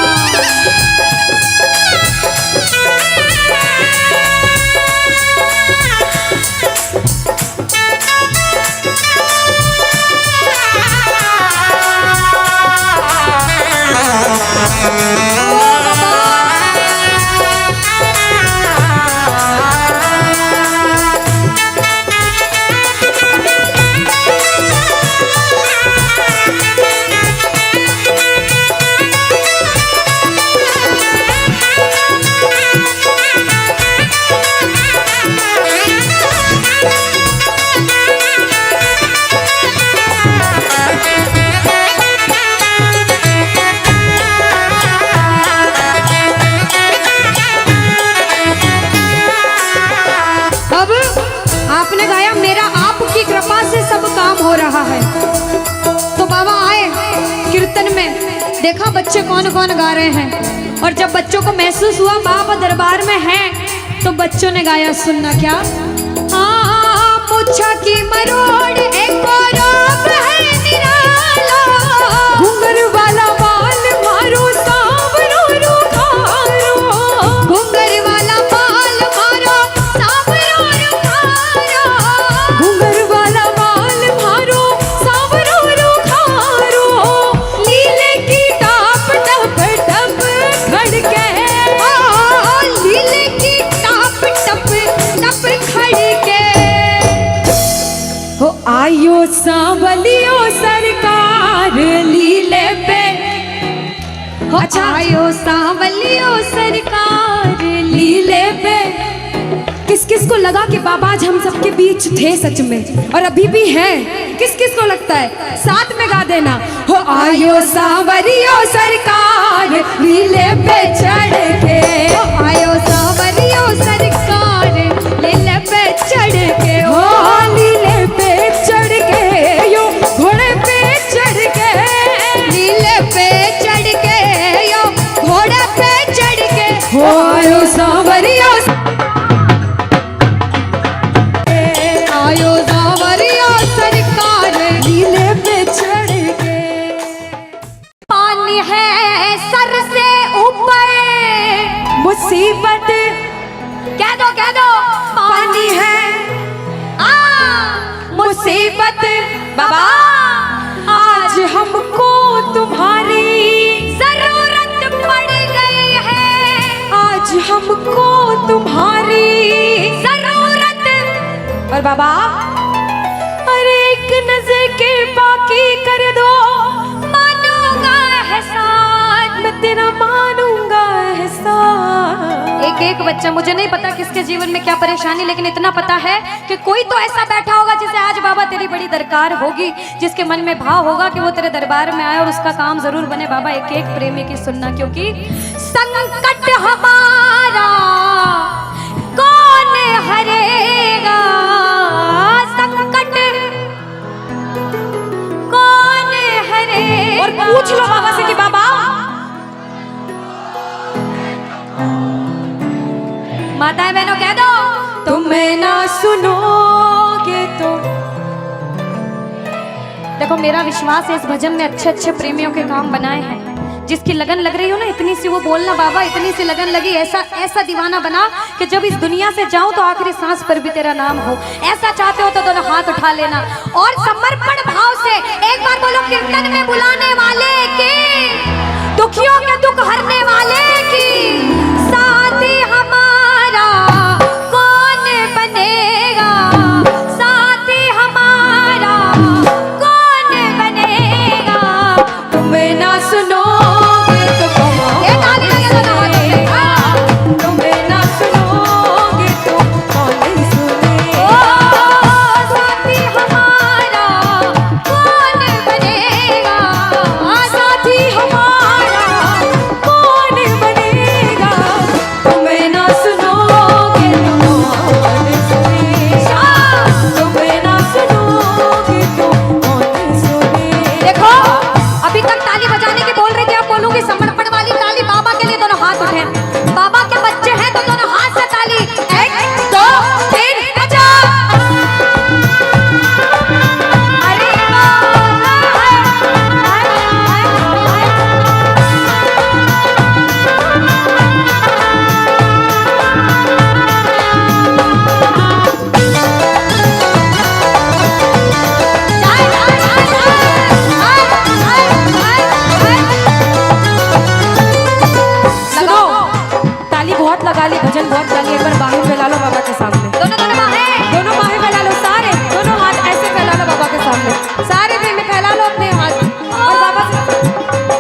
देखा बच्चे कौन कौन गा रहे हैं, और जब बच्चों को महसूस हुआ बाबा दरबार में हैं, तो बच्चों ने गाया, सुनना क्या। हाँ मुच्छा की मरोड़ एक और आप है निराला, घुंघर वाला बाल मारो सांवरो रुखारो, घुंघर वाला बाल मारो सांवरो रुखारो, घुंघर वाला बाल मारो सांवरो रुखारो, लीले की टाप टप टप खड़के, लीले की टाप टप टप खड़के, हो आयो सांवलियो सरकार लीले पे। अच्छा आयो सांवलियो सरकार लीले पे किस किस को लगा कि बाबा आज हम सबके बीच थे सच में, और अभी भी हैं? किस किस को लगता है? साथ में गा देना, हो आयो सांवरियो सरकार लीले पे चढ़ के, आयो सांवरियो सरकार लीले पे चढ़ के, हो लीले पे चढ़ के, यो घोड़े पे चढ़ के, लीले पे चढ़ के, यो घोड़े पे चढ़ के, हो आयो सांवरियो आयो सांवरियो सरकार लीले पे चढ़ के। पानी है सर से ऊपर, मुसीबत कह दो पानी है, मुसीबत बाबा आज हमको तुम्हारी जरूरत पड़ गई है, आज हमको तुम्हारी जरूरत। और बाबा अरे एक नजर के बाकी कर दो, मानूंगा एहसान, मैं तेरा मानूंगा एहसान। एक एक बच्चा, मुझे नहीं पता किसके जीवन में क्या परेशानी, लेकिन इतना पता है कि कोई तो ऐसा बैठा होगा जिसे आज बाबा तेरी बड़ी दरकार होगी, जिसके मन में भाव होगा कि वो तेरे दरबार में आए और उसका काम जरूर बने। बाबा एक एक प्रेमी की सुनना, क्योंकि संकट हमारा कौन हरेगा, संकट कौन हरेगा। और पूछ लो बाबा से कि बाबा माताएं बहनों कह दो, तुम्हें ना सुनोगे तो। देखो मेरा विश्वास है इस भजन में अच्छे अच्छे प्रेमियों के काम बनाए हैं। जिसकी लगन लग रही हो ना, इतनी सी वो बोलना बाबा, इतनी सी लगन लगी, ऐसा ऐसा दीवाना बना कि जब इस दुनिया से जाऊं तो आखिरी सांस पर भी तेरा नाम हो। ऐसा चाहते हो तो दोनों हाथ उठा लेना और समर्पण भाव से एक बार बोलो, कीर्तन में बुलाने वाले की, दुखियों के दुख हरने वाले की, साथी हमारा कौन बनेगा, साथी हमारा कौन बनेगा। तुम्हें ना सुनो तुम्हें ना सुनोगे तो कौन सुनेगा। साथी हमारा कौन बनेगा, साथी हमारा कौन बनेगा। तुम्हें ना सुनोगे तो कौन सुनेगा। तुम्हें ना सुनोगे तो कौन सुनेगा। देखो अभी तक ताली बजाने की बोल रही थी, अब बोलूंगी समर्पण वाली ताली। बाबा के लिए दोनों हाथ उठे, बाबा के बच्चे हैं तो दोनों हाथ से ताली। 1 2 3 बजा। अरे सुनो, ताली बहुत लगा ली, भजन बहुत गा ली, एक बार बाहें फैला लो बाबा के सामने। दोनों दोनों बाहें, दोनों बाहें फैला लो, सारे दोनों हाथ ऐसे फैला लो बाबा के सामने। सारे प्रेमी फैला लो अपने हाथ और बाबा से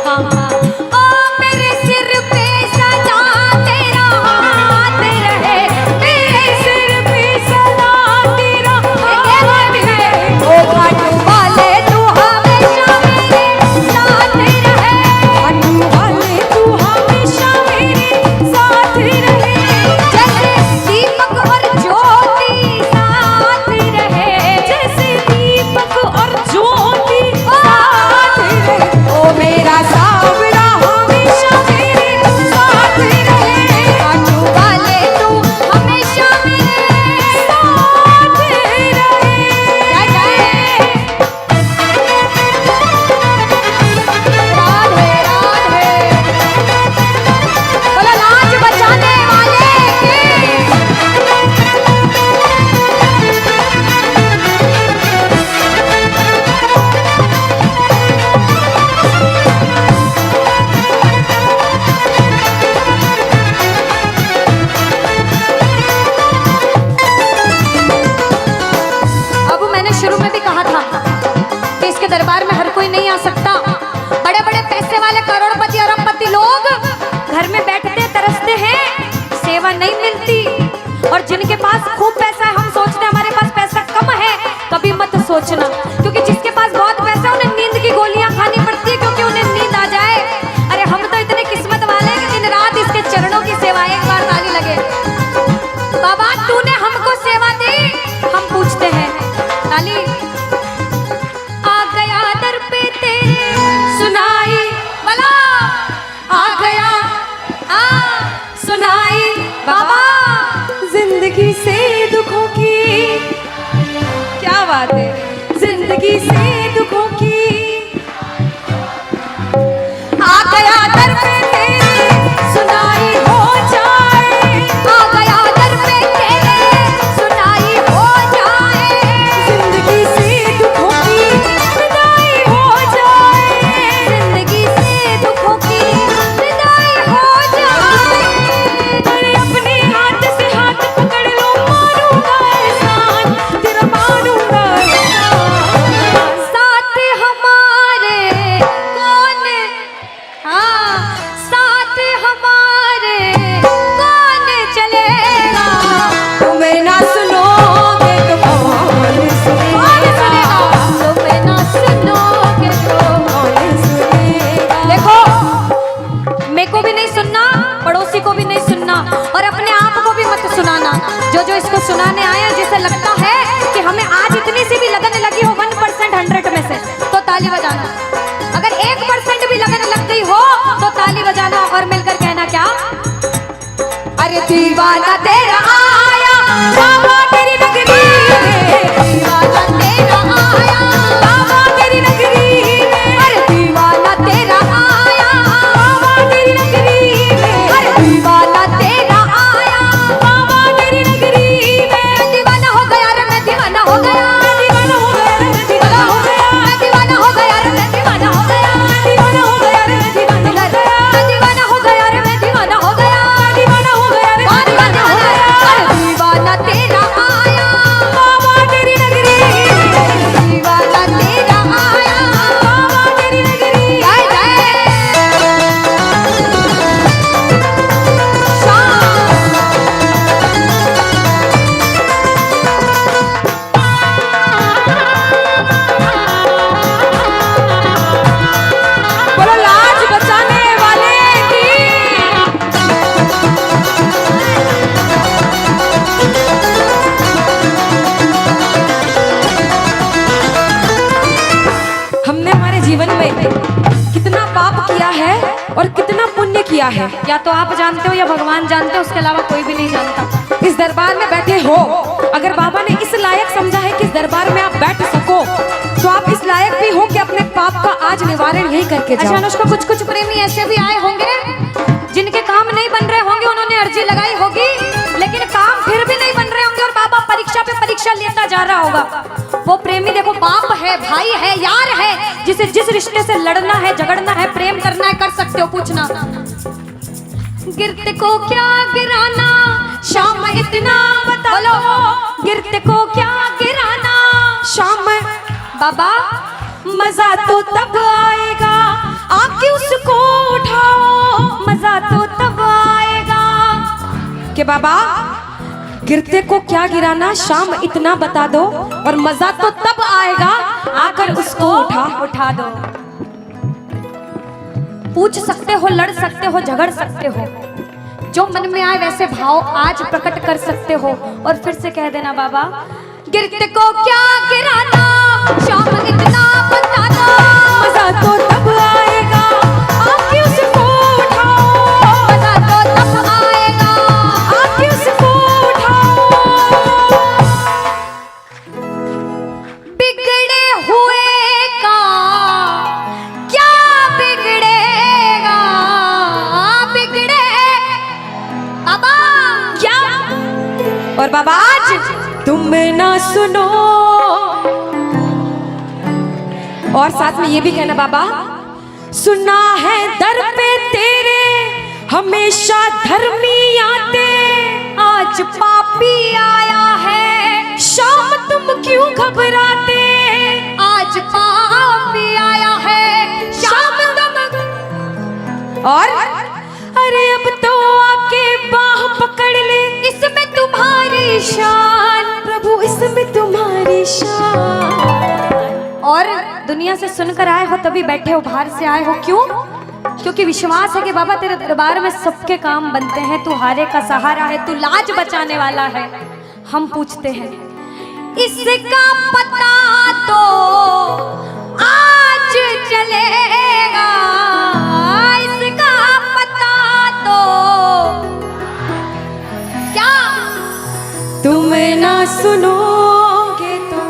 हाँ हाँ। ओ मेरे सिर पे सदा तेरा हाथ रहे, मेरे सिर पे सदा तेरा हाथ रहे। ओ खाटू वाले तू हमेशा मेरे साथ रहे, खाटू वाले तू हमेशा मेरे साथ रहे। जैसे घर में बैठते तरसते हैं, सेवा नहीं मिलती। और जिनके पास खूब पैसा है, हम सोचते हैं हमारे पास पैसा कम है, कभी मत सोचना, क्योंकि जिसके पास बहुत पैसा है उन्हें नींद की गोलियां खानी पड़ती है, क्योंकि उन्हें नींद आ जाए। अरे हम तो इतने किस्मत वाले हैं कि दिन रात इसके चरणों की सेवा, एक बार ताली लगे। बाबा तूने हमको सेवा दी, हम पूछते हैं ताली। आ गया दर पे तेरे सुनाई वाला, आ गया सुनाई बाबा जिंदगी से दुखों की, क्या बात है, जिंदगी से दुखों की। आ गया दर पे तेरे सुनाई हो जाए, आ गया दर पे तेरे सुनाई हो जाए, जिंदगी से दुखों की विदाई हो जाए, जिंदगी से दुखों की विदाई हो जाए। अरे अपने हाथ से हाथ पकड़ लो, मारूंगा एहसान तेरा, मारूंगा एहसान। साथ हमारे कौन, हाँ साथ हमारे कौन चलेगा, तुम्हें ना सुनोगे तो कौन सुनेगा, तुम्हें ना सुनोगे तो। कौन सुनेगा। देखो, मेरे को भी नहीं सुनना, पड़ोसी को भी नहीं सुनना, और अपने आप को भी मत सुनाना। जो इसको सुनाने आया, जिसे लगता है कि हमें आज इतनी सी भी लगन लगी हो 1% 100 में से, तो ताली बजाना। अगर 1% भी लगन लग गई हो तो ताली बजाना और मिलकर कहना क्या, अरे दीवाना तेरा आया बाबा तेरी नगरी में, दीवाना तेरा आया बाबा तेरी नगरी में, अरे दीवाना तेरा आया बाबा तेरी नगरी में, अरे दीवाना तेरा आया बाबा तेरी नगरी में। दीवाना हो गया रे मैं, दीवाना हो गया, दीवाना हो गया रे मैं, दीवाना हो गया, दीवाना हो गया रे मैं, दीवाना हो गया, दीवाना हो गया रे मैं, दीवाना हो गया, दीवाना हो गया रे मैं, दीवाना हो गया, दीवाना हो गया रे मैं, दीवाना हो गया। अरे दीवाना तेरा आया बाबा तेरी नगरी में, दीवाना तेरा आया बाबा तेरी नगरी। जय जय बोलो लाज बचाने वाले की। हमने हमारे जीवन में कितना पाप किया है और कितना पुण्य किया है, या तो आप जानते हो या भगवान जानते हो, उसके अलावा कोई भी नहीं जानता। इस दरबार में बैठे हो, अगर बाबा ने इस लायक समझा है कि इस दरबार में आप बैठ सको, तो आप इस लायक भी हो कि अपने पाप का आज निवारण यही करके अच्छा जाओ। अनुष्का, कुछ कुछ प्रेमी ऐसे भी आए होंगे जिनके काम नहीं बन रहे होंगे, उन्होंने अर्जी लगाई होगी, लेकिन काम फिर भी नहीं बन रहे होंगे, और बाबा परीक्षा पे परीक्षा लेता जा रहा होगा। वो प्रेमी देखो, बाप है, भाई है, यार है, जिसे जिस रिश्ते से लड़ना है, झगड़ना है, प्रेम करना है, कर सकते हो। पूछना गिरते को क्या गिराना, शाम इतना बता लो, गिरते को क्या गिराना शाम बाबा, मजा तो तब आएगा आके उसको उठाओ, मजा तो तब आएगा कि बाबा गिरते को क्या गिराना, शाम इतना बता दो, और मजा तो तब आएगा आकर उसको उठा दो। पूछ सकते हो, लड़ सकते हो, झगड़ सकते हो, जो मन में आए वैसे भाव आज प्रकट कर सकते हो, और फिर से कह देना बाबा, गिरते को क्या गिराना, शाम इतना बता दो, मजा तो तब आएगा आके उसको उठाओ, मजा तो तब आएगा आके उसको उठाओ। बिगड़े हुए का क्या बिगड़ेगा, बिगड़े बाबा क्या। और बाबा आज तुम ना सुनो, और साथ में ये भी कहना बाबा, सुना है दर पे तेरे हमेशा धर्मी आते, आज पापी आया है, शाम तुम क्यों घबराते, आज पापी आया है, शाम तुम। और अरे दुनिया से सुनकर आए हो तभी बैठे हो, बाहर से आए हो क्यों? क्योंकि विश्वास है कि बाबा तेरे दरबार में सबके काम बनते हैं, तू हारे का सहारा है, तू लाज बचाने वाला है। हम पूछते हैं इसका पता तो आज चलेगा, इसका पता तो क्या तुम ना सुनोगे तो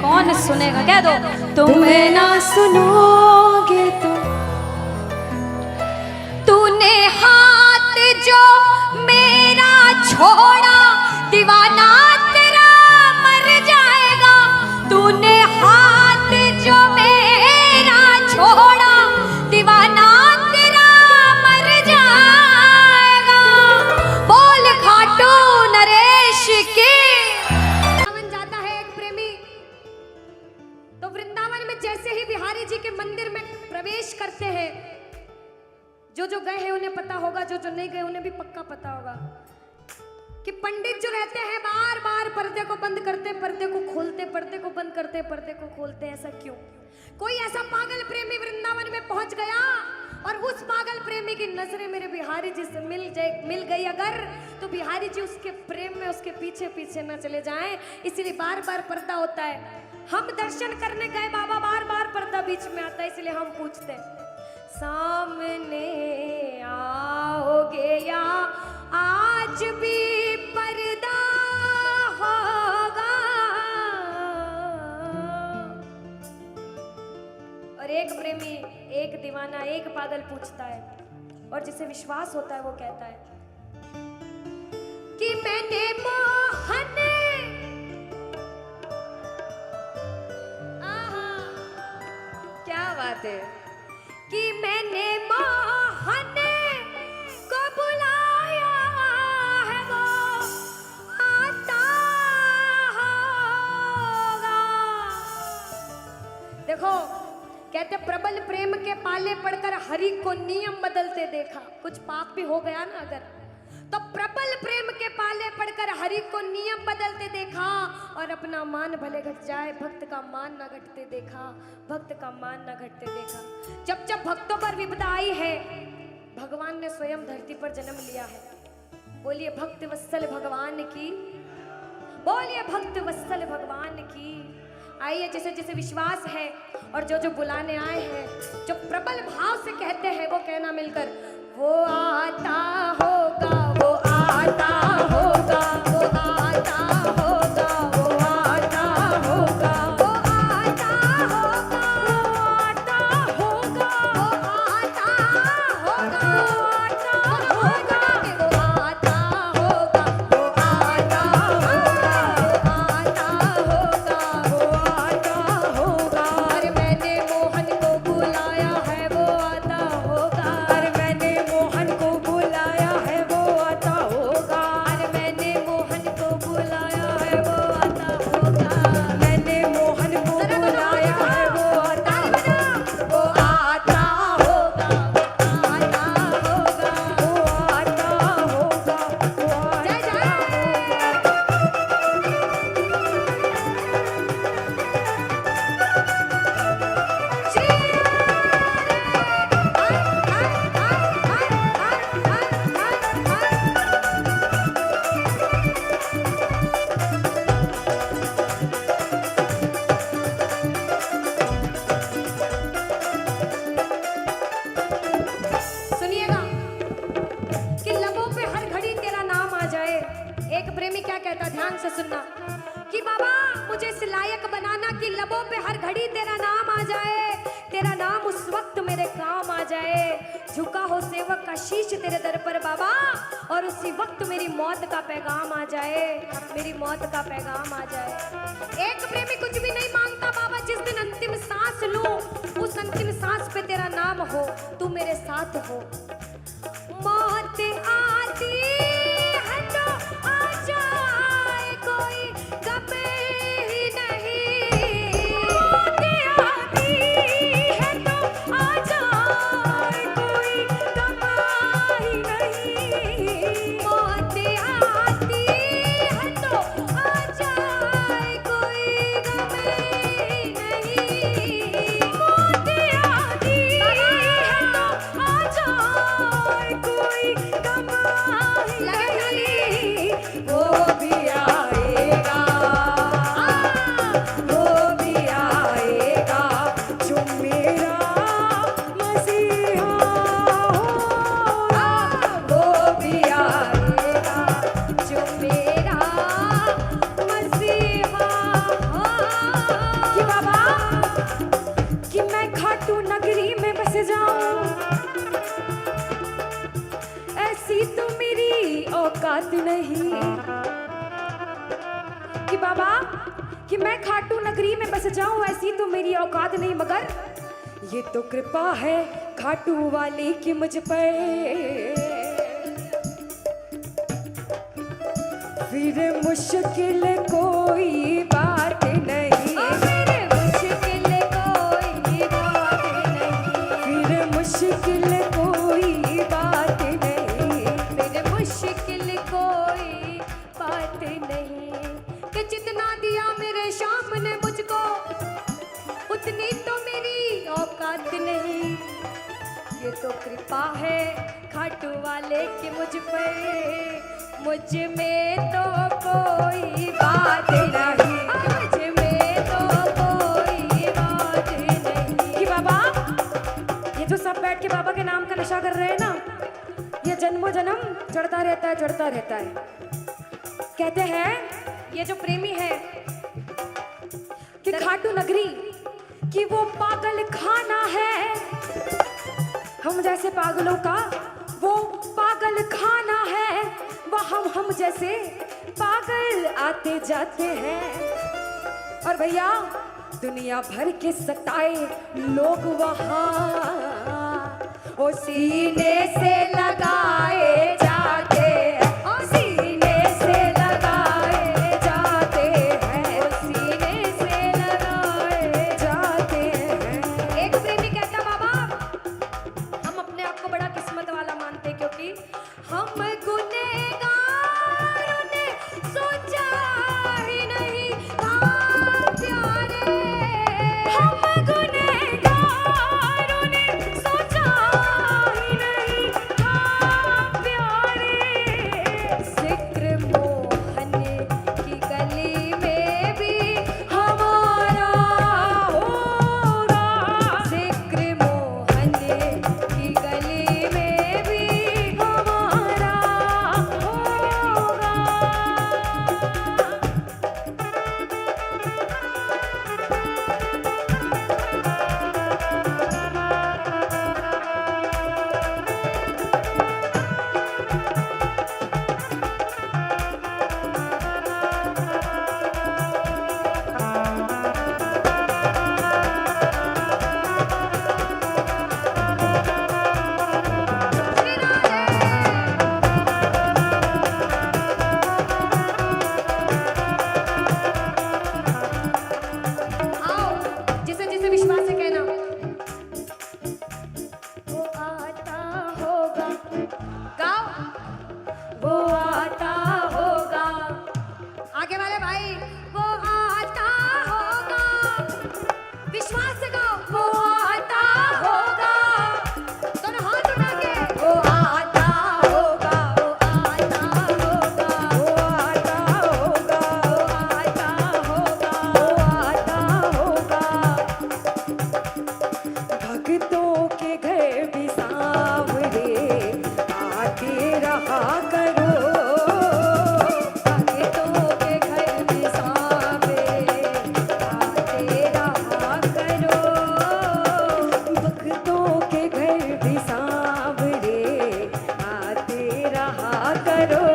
कौन सुनेगा? कह दो तुम ना सुनोगे तो तूने हाथ जो मेरा छोड़ा दीवाना तेरा मर जाएगा, तूने हाथ जो मेरा छोड़ा दीवाना तेरा मर जाएगा। बोल खाटू नरेश के। वृंदावन जाता है एक प्रेमी, तो वृंदावन में जैसे ही बिहारी जी के मंदिर में प्रवेश करते हैं, जो गए हैं उन्हें पता होगा, जो नहीं गए उन्हें भी पक्का पता होगा कि पंडित जो रहते हैं बार बार पर्दे को बंद करते, पर्दे को खोलते, पर्दे को बंद करते, पर्दे को खोलते। ऐसा क्यों? कोई ऐसा पागल प्रेमी वृंदावन में पहुंच गया और उस पागल प्रेमी की नजरें मेरे बिहारी जी से मिल गई अगर, तो बिहारी जी उसके प्रेम में उसके पीछे पीछे न चले जाएं, इसलिए बार बार पर्दा होता है। हम दर्शन करने गए बाबा, बार बार पर्दा बीच में आता है, इसलिए हम पूछते सामने आओगे या आज भी पर्दा होगा। और एक प्रेमी, एक दीवाना, एक पागल पूछता है, और जिसे विश्वास होता है वो कहता है कि मैंने मोहन, क्या बात है, कि मैंने मोहन को बुलाया है, वो आता होगा। देखो कहते प्रबल प्रेम के पाले पड़कर हरि को नियम बदलते देखा। कुछ पाप भी हो गया ना अगर, तो प्रबल प्रेम के पाले पड़कर हरि को नियम बदलते देखा, और अपना मान भले घट जाए भक्त का मान न घटते देखा, भक्त का मान न घटते देखा। जब जब भक्तों पर विपदा आई है, भगवान ने स्वयं धरती पर जन्म लिया है। बोलिए भक्त वत्सल भगवान की, बोलिए भक्त वत्सल भगवान की। आइए जिसे जिसे विश्वास है और जो बुलाने आए हैं, जो प्रबल भाव से कहते हैं, वो कहना मिलकर, वो आता होगा, वो आता होगा, वो आता होगा, वो आता होगा, वो आता होगा, वो आता होगा, वो आता होगा, वो आता होगा, वो आता होगा, वो आता होगा, वो आता होगा। अरे मैंने मोहन को बुलाया है, वो आता होगा। अरे मैंने मोहन को बुलाया है, वो आता होगा। अरे मैंने मोहन को बुलाया है, वो आता होगा। मैंने मोहन को बुलाया है, वो आता होगा, वो आता होगा, वो आता होगा, वो आता होगा, वो आता होगा। सुनिएगा कि लबों पे हर घड़ी तेरा नाम आ जाए। एक प्रेमी क्या कहता, ध्यान से सुनना, कि बाबा मुझे इस लायक बनाना कि लबों पे हर घड़ी तेरा नाम आ जाए, तेरा नाम उस वक्त मेरे काम आ जाए। झुका हो सेवक का शीश तेरे दर पर बाबा, और उसी वक्त मेरी मौत का पैगाम आ जाए, मेरी मौत का पैगाम आ जाए। एक प्रेमी कुछ भी नहीं मांगता बाबा, जिस दिन अंतिम सांस लूं, उस अंतिम सांस पे तेरा नाम हो, तू मेरे साथ हो। मौत आती है तो आ जाए, कोई गम ही नहीं। मौत आती है तो आ जाए, कोई गम ही नहीं। मौत आती है तो आ जाए, कोई गम ही नहीं। ऐसी तो मेरी औकात नहीं कि बाबा कि मैं खाटू नगरी में बस जाऊं, ऐसी तो मेरी औकात नहीं, मगर ये तो कृपा है खाटू वाले की मुझ पर। फिर मुश्किल कोई बात नहीं, फिर मुश्किल कोई बात नहीं, फिर मुश्किल कोई बात नहीं, फिर मुश्किल कोई बात नहीं। कि जितना दिया मेरे शाम ने मुझको, उतनी तो मेरी औकात नहीं। ये तो कृपा है खाटू वाले की मुझ पर, मुझ में तो कोई बात नहीं, मुझ में तो कोई बात नहीं। कि बाबा ये जो सब बैठ के बाबा के नाम का नशा कर रहे हैं ना, ये जन्मों जन्म चढ़ता रहता है, चढ़ता रहता है। कहते हैं ये जो प्रेमी है कि खाटू नगरी कि वो पागल खाना है, हम जैसे पागलों का वो पागल खाना है, वह हम जैसे पागल आते जाते हैं। और भैया दुनिया भर के सताए लोग वहाँ ओ सीने से लगाए जाते हैं, ओ सीने से लगाए जाते हैं, ओ सीने से लगाए जाते हैं। एक प्रेमी कहता बाबा हम अपने आप को बड़ा किस्मत वाला मानते, क्योंकि हम गुनहगारों ने सोचा ही नहीं था प्यारे, हम गुनहगारों ने सोचा ही नहीं था प्यारे। जिक्र मोहन की गली में भी हमारा होगा, जिक्र मोहन की गली में भी हमारा होगा। आओ जिसे जिसे विश्वास है कहना, वो आता होगा, गाओ वो आता होगा, आगे वाले भाई वो आता होगा, विश्वास से गाओ वो आता होगा, दोनों हाथ उठा के वो आता होगा, वो आता होगा, वो आता होगा, वो आता होगा, वो आता होगा। भक्तों के घर भी सांवरे आते रहा करो, भक्तों के घर भी सांवरे आते रहा करो, भक्तों के घर भी सांवरे आते रहा करो।